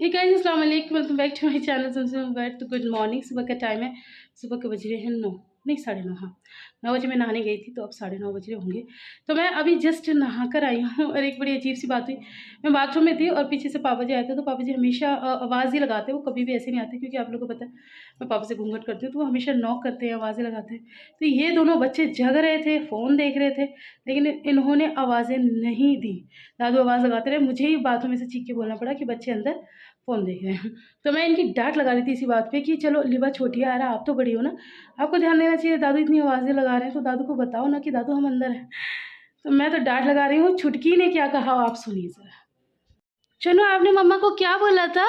हे guys, अस्सलाम वालेकुम, welcome back to my channel. Back तो गुड मॉर्निंग। सुबह का टाइम है, सुबह के बज रहे हैं 9, नहीं 9:30। हाँ, 9 बजे मैं नहाने गई थी, तो अब 9:30 बज रहे होंगे। तो मैं अभी जस्ट नहा कर आई हूँ और एक बड़ी अजीब सी बात हुई। मैं बाथरूम में थी और पीछे से पापा जी आए थे, तो पापा जी हमेशा आवाज़ ही लगाते हैं, वो कभी भी ऐसे नहीं आते, क्योंकि आप लोगों को पता है मैं पापा से घूंघट करती हूँ, तो वो हमेशा नॉक करते हैं, आवाज़ें लगाते हैं। तो ये दोनों बच्चे जग रहे थे, फ़ोन देख रहे थे, लेकिन इन्होंने आवाज़ें नहीं दी। दादू आवाज़ लगाते रहे, मुझे ही बाथरूम में से चीख के बोलना पड़ा कि बच्चे अंदर फ़ोन देख रहे हैं। तो मैं इनकी डाँट लगा रही थी इसी बात पे कि चलो लिबा छोटी है, यार आप तो बड़ी हो ना, आपको ध्यान देना चाहिए। दादू इतनी आवाज़ें लगा रहे हैं, तो दादू को बताओ ना कि दादू हम अंदर हैं। तो मैं तो डाँट लगा रही हूँ, छुटकी ने क्या कहा आप सुनिए ज़रा। चलो, आपने मम्मा को क्या बोला था?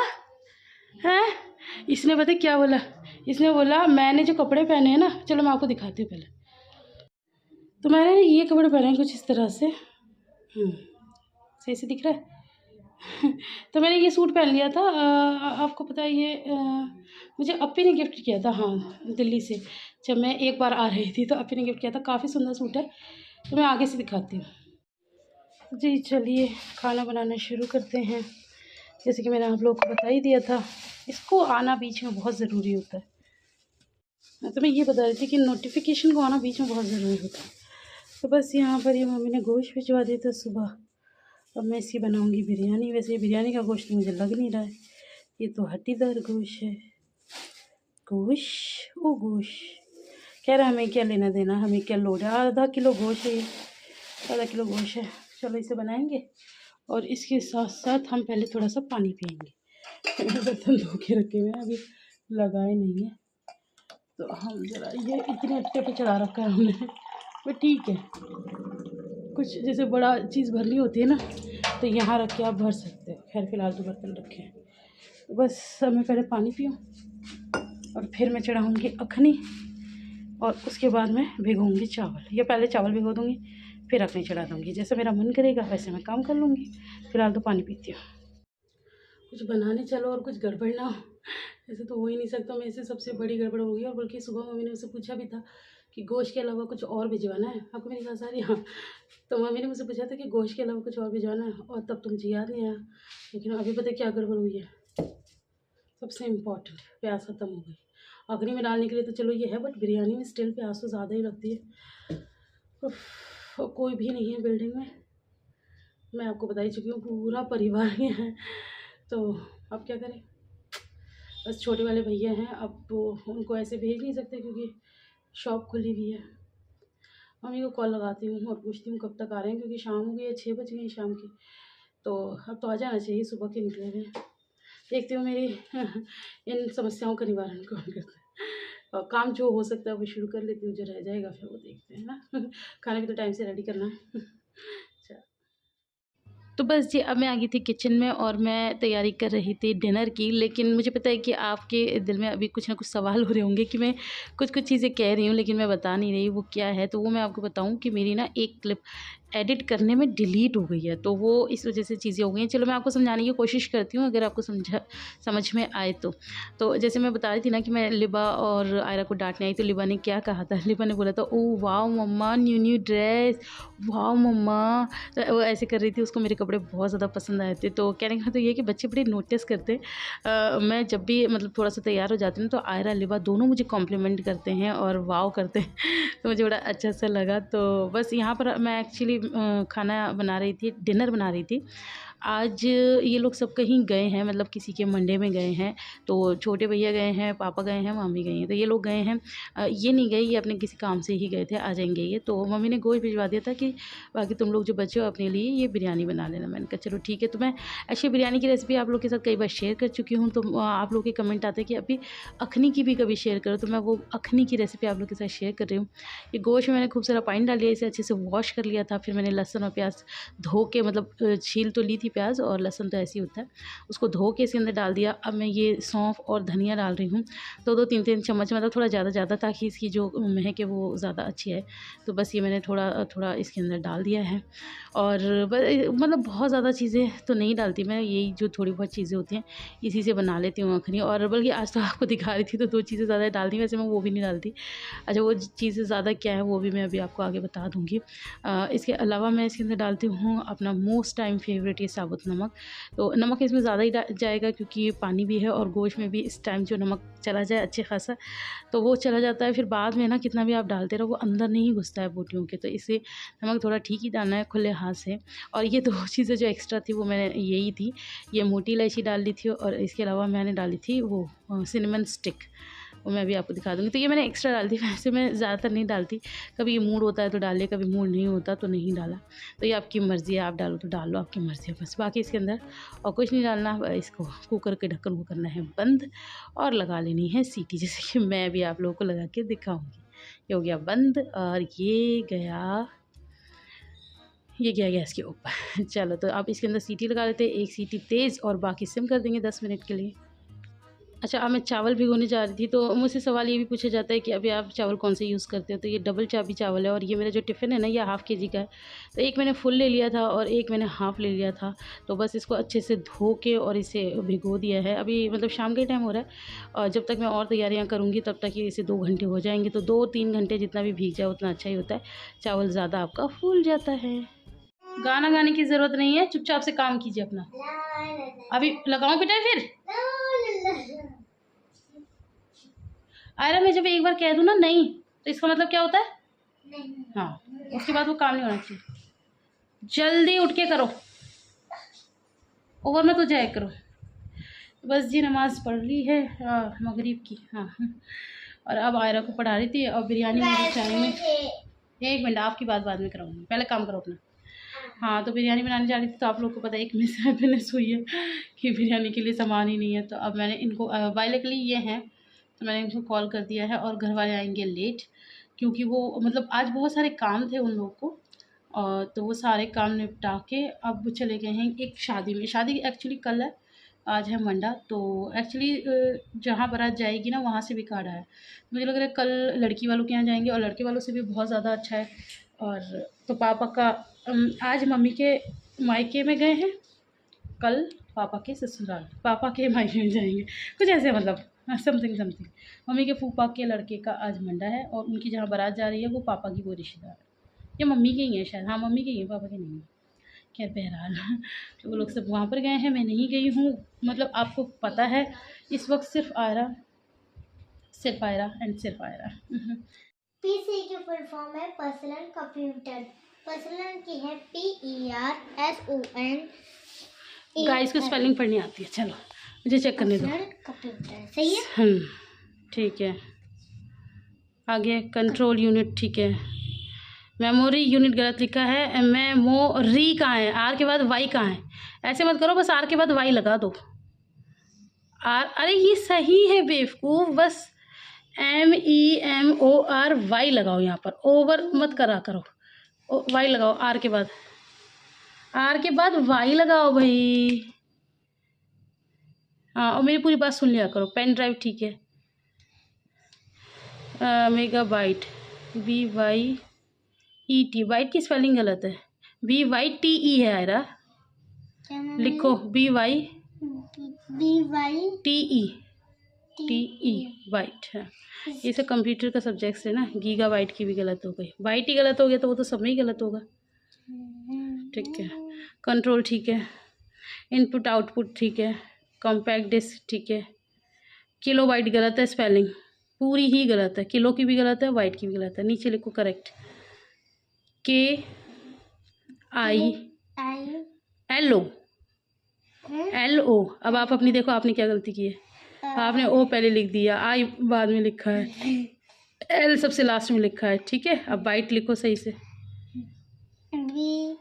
हैं? इसने पता है क्या बोला? इसने बोला मैंने जो कपड़े पहने हैं ना, चलो मैं आपको दिखाती हूँ पहले। तो मैंने ये कपड़े पहने हैं कुछ इस तरह से। सही से दिख रहा है? तो मैंने ये सूट पहन लिया था। आपको पता है ये मुझे अप्पी ने गिफ्ट किया था, हाँ, दिल्ली से। जब मैं एक बार आ रही थी तो अप्पी ने गिफ्ट किया था। काफ़ी सुंदर सूट है, तो मैं आगे से दिखाती हूँ जी। चलिए खाना बनाना शुरू करते हैं। जैसे कि मैंने आप लोगों को बता ही दिया था, इसको आना बीच में बहुत ज़रूरी होता है। तो मैं ये बता रही थी कि नोटिफिकेशन को आना बीच में बहुत ज़रूरी होता है। तो बस यहाँ पर ये मम्मी ने गोश्त भिजवा दिया था सुबह। अब मैं इसकी बनाऊंगी बिरयानी। वैसे ये बिरयानी का गोश्त मुझे लग नहीं रहा है, ये तो हड्डीदार गोश्त है। गोश्त, ओ गोश्त कह रहा है, हमें क्या लेना देना, हमें क्या लोड है। आधा किलो गोश्त है, आधा किलो गोश्त है। चलो इसे बनाएंगे और इसके साथ साथ हम पहले थोड़ा सा पानी पियेंगे। बर्तन धो के रखे हुए हैं, अभी लगाए नहीं है, तो हम ज़रा ये इतने अट्टे पे चढ़ा रखा है हमने, वो ठीक है। कुछ जैसे बड़ा चीज़ भरनी होती है ना, तो यहाँ रख के आप भर सकते हो। खैर फ़िलहाल तो बर्तन रखे हैं, तो बस अब मैं पहले पानी पीऊँ और फिर मैं चढ़ाऊँगी अखनी, और उसके बाद मैं भिगोऊँगी चावल, या पहले चावल भिगो दूँगी फिर अखनी चढ़ा दूँगी। जैसे मेरा मन करेगा वैसे मैं काम कर लूँगी। फ़िलहाल तो पानी पीती हूँ। कुछ बनाने चलो और कुछ गड़बड़ ना हो, ऐसे तो हो ही नहीं सकता। मैं इससे सबसे बड़ी गड़बड़ हो गई। और बल्कि सुबह मम्मी ने मुझसे पूछा भी था कि गोश्त के अलावा कुछ और भिजवाना है आपको। मेरी कहा सारी हाँ, तो मम्मी ने मुझसे पूछा था कि गोश्त के अलावा कुछ और भिजवाना है, और तब तो मुझे याद नहीं आया। लेकिन अभी पता क्या गड़बड़ हुई है, सबसे इम्पॉर्टेंट, प्याज ख़त्म हो गई। अखनी में डालने के लिए तो चलो ये है, बट बिरयानी में स्टिल प्याज तो ज़्यादा ही लगती है। और कोई भी नहीं है बिल्डिंग में, मैं आपको बता ही चुकी हूँ, पूरा परिवार ही है। तो अब क्या करें, बस छोटे वाले भैया हैं, अब तो उनको ऐसे भेज नहीं सकते क्योंकि शॉप खुली हुई है। मम्मी को कॉल लगाती हूँ और पूछती हूँ कब तक आ रहे हैं, क्योंकि शाम हो गई है, 6 बज गई शाम की। तो अब तो आ जाना चाहिए, सुबह के निकले हुए। देखती हूँ मेरी इन समस्याओं का निवारण कौन करता है, और काम जो हो सकता है वो शुरू कर लेती हूँ, जो रह जाएगा फिर वो देखते हैं ना। खाना भी तो टाइम से रेडी करना है। तो बस जी, अब मैं आ गई थी किचन में और मैं तैयारी कर रही थी डिनर की। लेकिन मुझे पता है कि आपके दिल में अभी कुछ ना कुछ सवाल हो रहे होंगे कि मैं कुछ चीज़ें कह रही हूँ लेकिन मैं बता नहीं रही वो क्या है। तो वो मैं आपको बताऊँ कि मेरी ना एक क्लिप एडिट करने में डिलीट हो गई है, तो वो इस वजह से चीज़ें हो गई हैं। चलो मैं आपको समझाने की कोशिश करती हूँ, अगर आपको समझ में आए तो जैसे मैं बता रही थी ना कि मैं लिबा और आयरा को डांटने आई, तो लिबा ने क्या कहा था, लिबा ने बोला था ओह वाह मम्मा, न्यू ड्रेस, वाह मम्मा। तो वो ऐसे कर रही थी, उसको मेरे कपड़े बहुत ज़्यादा पसंद आए थे। तो कहने का तो ये है कि बच्चे बड़े नोटिस करते हैं। मैं जब भी मतलब थोड़ा सा तैयार हो जाती हूँ तो आयरा लिबा दोनों मुझे कॉम्प्लीमेंट करते हैं और वाव करते हैं। तो मुझे बड़ा अच्छा सा लगा। तो बस यहाँ पर मैं एक्चुअली खाना बना रही थी, डिनर बना रही थी। आज ये लोग सब कहीं गए हैं, मतलब किसी के मंडे में गए हैं। तो छोटे भैया गए हैं, पापा गए हैं, मम्मी गई हैं, तो ये लोग गए हैं। ये नहीं गए, ये अपने किसी काम से ही गए थे, आ जाएंगे ये। तो मम्मी ने गोश्त भिजवा दिया था कि बाकी तुम लोग जो बचे हो अपने लिए ये बिरयानी बना लेना। मैंने कहा चलो ठीक है। तो मैं एक्चुअली बिरयानी की रेसिपी आप लोग के साथ कई बार शेयर कर चुकी हूँ। तो आप लोग के कमेंट आते हैं कि अभी अखनी की भी कभी शेयर करो, तो मैं वो अखनी की रेसिपी आप लोग के साथ शेयर कर रही हूँ। ये गोश्त में मैंने खूब सारा पानी डाल लिया, इसे अच्छे से वॉश कर लिया था। फिर मैंने लहसुन और प्याज धो के, मतलब छील तो ली थी प्याज और लहसुन, तो ऐसे ही होता है, उसको धो के इसके अंदर डाल दिया। अब मैं ये सौंफ और धनिया डाल रही हूँ, 2-2 3-3 चम्मच, मतलब थोड़ा ज़्यादा, ताकि इसकी जो महक है वो ज़्यादा अच्छी है। तो बस ये मैंने थोड़ा इसके अंदर डाल दिया है। और मतलब बहुत ज़्यादा चीज़ें तो नहीं डालती मैं, यही जो थोड़ी बहुत चीज़ें होती हैं इसी से बना लेती हूँ अखनी। और बल्कि आज तो आपको दिखा रही थी तो 2 चीज़ें ज़्यादा डाल दी, वैसे मैं वो भी नहीं डालती। अच्छा, वो चीज़ें ज़्यादा क्या है वो भी मैं अभी आपको आगे बता दूँगी। इसके अलावा मैं इसके अंदर डालती हूँ अपना मोस्ट टाइम फेवरेट ये साबुत नमक। तो नमक इसमें ज़्यादा ही जाएगा क्योंकि पानी भी है और गोश्त में भी इस टाइम जो नमक चला जाए अच्छे खासा तो वो चला जाता है। फिर बाद में ना कितना भी आप डालते रहो वो अंदर नहीं घुसता है बोटियों के, तो इससे नमक थोड़ा ठीक ही डालना है खुले हाथ से। और ये 2 चीज़ें जो एक्स्ट्रा थी वो मैंने यही थी, ये मोटी इलायची डाल दी थी और इसके अलावा मैंने डाली थी वो सिनेमन स्टिक, वो मैं भी आपको दिखा दूँगी। तो ये मैंने एक्स्ट्रा डाल दी, वैसे मैं ज़्यादातर नहीं डालती, कभी मूड होता है तो डाल लिया, कभी मूड नहीं होता तो नहीं डाला। तो ये आपकी मर्ज़ी है, आप डालो तो डाल लो, आपकी मर्ज़ी है बस। बाकी इसके अंदर और कुछ नहीं डालना, इसको कुकर के ढक्कन को करना है बंद और लगा लेनी है सीटी, जैसे कि मैं भी आप लोगों को लगा के दिखाऊँगी। ये हो गया बंद और ये गया गैस के ऊपर। चलो तो आप इसके अंदर सीटी लगा लेते हैं, 1 सीटी तेज़ और बाकी सिम कर देंगे 10 मिनट के लिए। अच्छा, अब मैं चावल भिगोने जा रही थी तो मुझसे सवाल ये भी पूछा जाता है कि अभी आप चावल कौन से यूज़ करते हो, तो ये डबल चाबी चावल है और ये मेरा जो टिफ़िन है ना ये ½ kg का है। तो एक मैंने फुल ले लिया था और एक मैंने हाफ़ ले लिया था, तो बस इसको अच्छे से धो के और इसे भिगो दिया है। अभी मतलब शाम का टाइम हो रहा है और जब तक मैं और तैयारियाँ करूँगी तब तक ये इसे 2 घंटे हो जाएंगे, तो 2-3 घंटे जितना भी भीग जाए उतना अच्छा ही होता है, चावल ज़्यादा आपका फूल जाता है। गाना गाने की ज़रूरत नहीं है, चुपचाप से काम कीजिए अपना। अभी लगाऊं पिटाई फिर? आयरा मैं जब एक बार कह दूँ ना नहीं, तो इसका मतलब क्या होता है? नहीं। हाँ, उसके बाद वो काम नहीं होना चाहिए। जल्दी उठ के करो, ओवर में तो जाया करो। बस जी नमाज़ पढ़ ली है मगरिब की। हाँ, और अब आयरा को पढ़ा रही थी और बिरयानी मुझे चाय में। 1 मिनट, आपकी बात बाद में कराऊंगी, पहले काम करो अपना। हाँ, तो बिरयानी बनाने जा रही थी तो आप लोगों को पता है 1 मिस हैप्पीनेस हुई है कि बिरयानी के लिए सामान ही नहीं है। तो अब मैंने इनको बायोलिकली ये हैं तो मैंने इनको कॉल कर दिया है और घर वाले आएंगे लेट, क्योंकि वो मतलब आज बहुत सारे काम थे उन लोगों को और तो वो सारे काम निपटा के अब चले गए हैं एक शादी में। शादी एक्चुअली कल है, आज है मंडा। तो एक्चुअली जहाँ बारात जाएगी ना वहाँ से भी कार्ड आया। मुझे लग रहा है कल लड़की वालों के यहाँ जाएंगे और लड़के वालों से भी बहुत ज़्यादा अच्छा है। और तो पापा का आज मम्मी के मायके में गए हैं, कल पापा के ससुराल, पापा के मायके में जाएंगे, कुछ ऐसे मतलब समथिंग। मम्मी के फूफा के लड़के का आज मंडा है और उनकी जहाँ बारात जा रही है वो पापा की वो रिश्तेदार है, ये मम्मी के ही है शायद। हाँ, मम्मी के ही है, पापा के नहीं है। खैर बहरहाल तो वो लोग सब वहाँ पर गए हैं, मैं नहीं गई हूँ। मतलब आपको पता है इस वक्त सिर्फ आयरा एंड सिर्फ आयरा। पीसी की फुल फॉर्म है पर्सनल कंप्यूटर। पर्सनल की है PERSON। गाइस को स्पेलिंग पढ़नी आती है, चलो मुझे चेक करने दो। कंप्यूटर सही है। ठीक है, आगे कंट्रोल यूनिट, ठीक है। मेमोरी यूनिट गलत लिखा है, मेमोरी कहाँ है, आर के बाद वाई कहाँ है? ऐसे मत करो, बस आर के बाद वाई लगा दो। आर, अरे ये सही है बेवकूफ़, बस MEMORY लगाओ यहाँ पर, ओवर मत करा करो। वाई लगाओ, आर के बाद वाई लगाओ भाई। हाँ, और मेरी पूरी बात सुन लिया करो। पेन ड्राइव, ठीक है। मेगाबाइट, BYET, बाइट की स्पेलिंग गलत है, BYTE है आयरा, लिखो BYTE बाइट है। ये सब कंप्यूटर का सब्जेक्ट है ना, गीगाबाइट की भी गलत हो गई, बाइट ही गलत हो गया तो वो तो सब में ही गलत होगा। ठीक है, कंट्रोल ठीक है, इनपुट आउटपुट ठीक है, कॉम्पैक्ट डिस्क ठीक है। किलोबाइट गलत है, स्पेलिंग पूरी ही गलत है, किलो की भी गलत है, बाइट की भी गलत है। नीचे लिखो करेक्ट, KILO। अब आप अपनी देखो आपने क्या गलती की है, आपने O पहले लिख दिया, I बाद में लिखा है, L सबसे लास्ट में लिखा है। ठीक है, अब बाइट लिखो सही से, BYTE।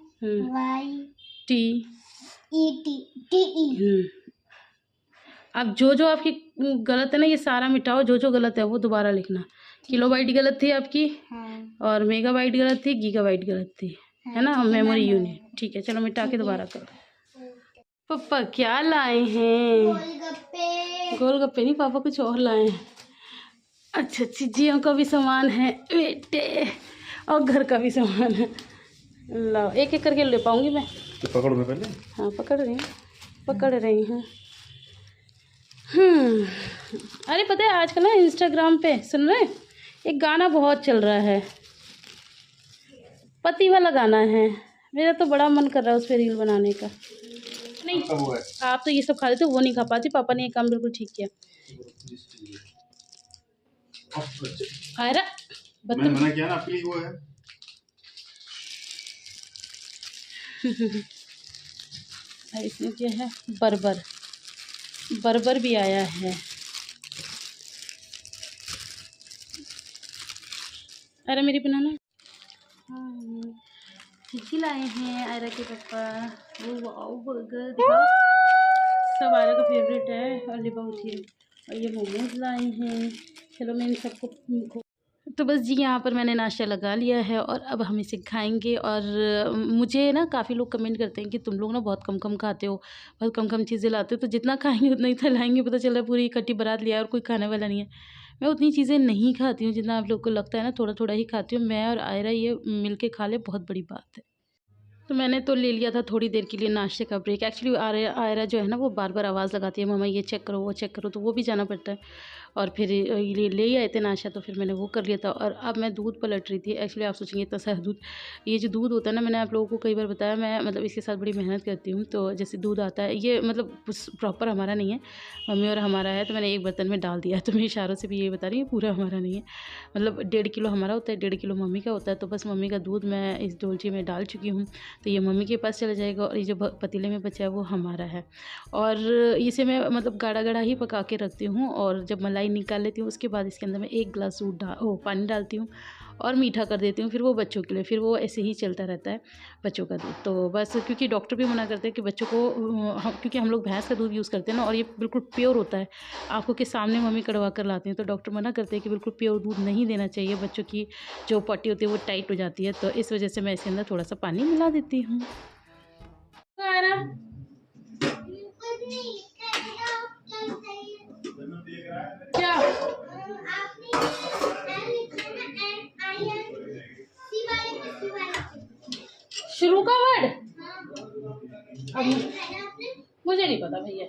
अब जो आपकी गलत है ना ये सारा मिटाओ, जो गलत है वो दोबारा लिखना। किलोबाइट गलत थी आपकी, और मेगाबाइट गलत थी, गीगाबाइट गलत थी, है ना, और मेमोरी यूनिट। ठीक है, चलो मिटा के दोबारा करो। पापा क्या लाए हैं? गोलगप्पे नहीं, पापा कुछ और लाए हैं। अच्छा, चीजियों का भी सामान है बेटे और घर का भी सामान है। लाओ, एक एक करके ले पाऊंगी मैं। तो पकड़ो मैं पहले। हाँ, पकड़ रही हूँ। अरे पता है आजकल ना इंस्टाग्राम पे सुन रहे हैं, एक गाना बहुत चल रहा है, पति वाला गाना है। मेरा तो बड़ा मन कर रहा है उस पर रील बनाने का। नहीं, आप तो ये सब खा लेते हो, वो नहीं खा पाती। पापा ने ये काम बिल्कुल ठीक किया। आयरा मैंने मना किया ना, आपके लिए वो है। इसमें क्या है, बर्बर भी आया है। अरे मेरी बनाना चिक्की लाए हैं आयरा के पापा। वो वाओ बर्गर दिखाओ, सब आयरा का फेवरेट है। और लिबा उठी और ये मोमोज लाए हैं। चलो मैं इन सबको तो बस जी यहाँ पर मैंने नाश्ता लगा लिया है और अब हम इसे खाएंगे। और मुझे ना काफ़ी लोग कमेंट करते हैं कि तुम लोग ना बहुत कम कम खाते हो, बहुत कम कम चीज़ें लाते हो, तो जितना खाएंगे उतना ही लाएंगे। पता चल रहा है पूरी इकट्ठी बारात लिया और कोई खाने वाला नहीं है। मैं उतनी चीज़ें नहीं खाती हूँ जितना आप लोग को लगता है ना, थोड़ा थोड़ा ही खाती हूँ। मैं और आयरा ये मिल के खा ले, बहुत बड़ी बात है। तो मैंने तो ले लिया था थोड़ी देर के लिए नाश्ते का ब्रेक। एक्चुअली आयरा जो है ना, वो बार बार आवाज़ लगाती है, मम्मा ये चेक करो, वो चेक करो, तो वो भी जाना पड़ता है। और फिर ये ले ही आए थे नाश्ता, तो फिर मैंने वो कर लिया था। और अब मैं दूध पलट रही थी। एक्चुअली आप सोचेंगे इतना सारा दूध, ये जो दूध होता है ना, मैंने आप लोगों को कई बार बताया, मैं मतलब इसके साथ बड़ी मेहनत करती हूँ। तो जैसे दूध आता है, ये मतलब प्रॉपर हमारा नहीं है, मम्मी और हमारा है। तो मैंने एक बर्तन में डाल दिया है। तो मैं इशारों से भी ये बता रही हूँ, पूरा हमारा नहीं है। मतलब 1.5 किलो हमारा होता है, 1.5 किलो मम्मी का होता है। तो बस मम्मी का दूध मैं इस डोलची में डाल चुकी हूँ। तो ये मम्मी के पास चला जाएगा और ये जो पतीले में बचा है वो हमारा है। और इसे मैं मतलब गाढ़ा गाढ़ा ही पका के रखती हूँ। और जब मलाई निकाल लेती हूँ उसके बाद इसके अंदर मैं 1 गिलास पानी डालती हूँ और मीठा कर देती हूँ। फिर वो बच्चों के लिए, फिर वो ऐसे ही चलता रहता है बच्चों का दूध। तो बस क्योंकि डॉक्टर भी मना करते हैं कि बच्चों को क्योंकि हम लोग भैंस का दूध यूज़ करते हैं ना, और ये बिल्कुल प्योर होता है, आँखों के सामने मम्मी कड़वा कर लाती हैं। तो डॉक्टर मना करते हैं कि बिल्कुल प्योर दूध नहीं देना चाहिए, बच्चों की जो पट्टी होती है वो टाइट हो जाती है। तो इस वजह से मैं इसके अंदर थोड़ा सा पानी मिला देती हूँ। क्या शुरू का वर्ड? अब मुझे नहीं पता भैया।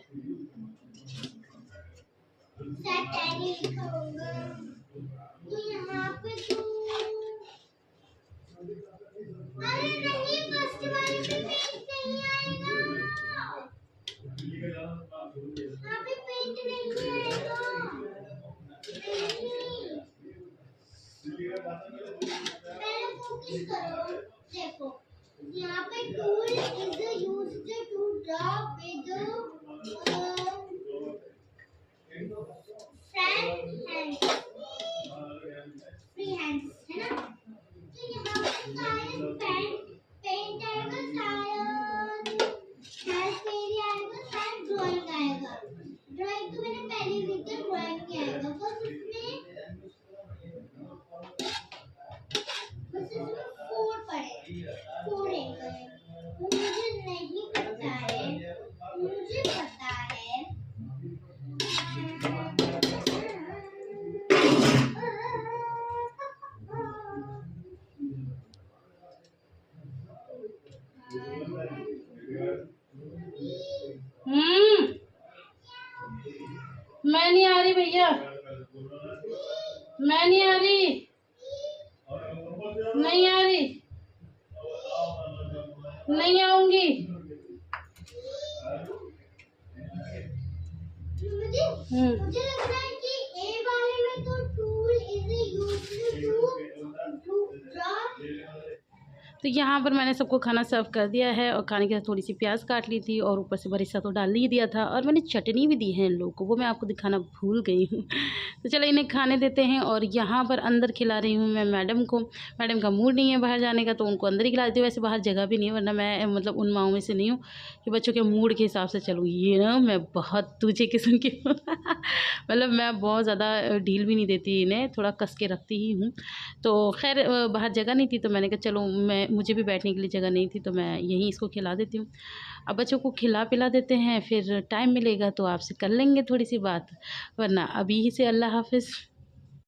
देखो यहाँ पे tool is used to draw with free hands है ना। तो यहाँ पे शायद पेंट आएगा, शायद पेज आएगा, शायद ड्राइंग आएगा। ड्राइंग तो मैंने पहले ली थी, ड्राइंग नहीं आएगा। बस इसमें 4 पड़े, 4 एंगल। मुझे नहीं पता है, मुझे पता है मैं नहीं आ रही भैया, मैं नहीं आ रही, नहीं आ रही, नहीं आऊंगी। मुझे लग रहा है कि ए वाले में तो tool is used to draw. तो यहाँ पर मैंने सबको खाना सर्व कर दिया है और खाने के साथ थोड़ी सी प्याज काट ली थी और ऊपर से बरिस्ता तो डाल ही दिया था। और मैंने चटनी भी दी है इन लोगों को, वो मैं आपको दिखाना भूल गई हूँ। तो चलो इन्हें खाने देते हैं। और यहाँ पर अंदर खिला रही हूँ मैं मैडम को। मैडम का मूड नहीं है बाहर जाने का, तो उनको अंदर ही खिला देती हूँ। वैसे बाहर जगह भी नहीं है, वरना मैं मतलब उन माओं में से नहीं हूँ कि बच्चों के मूड के हिसाब से चलूँ। ये ना मैं बहुत तुझे किस्म की मतलब मैं बहुत ज़्यादा ढील भी नहीं देती, इन्हें थोड़ा कस के रखती ही हूँ। तो खैर बाहर जगह नहीं थी, तो मैंने कहा चलो मुझे भी बैठने के लिए जगह नहीं थी, तो मैं यहीं इसको खिला देती हूँ। अब बच्चों को खिला पिला देते हैं, फिर टाइम मिलेगा तो आपसे कर लेंगे थोड़ी सी बात, वरना अभी ही से अल्लाह हाफ़िज़।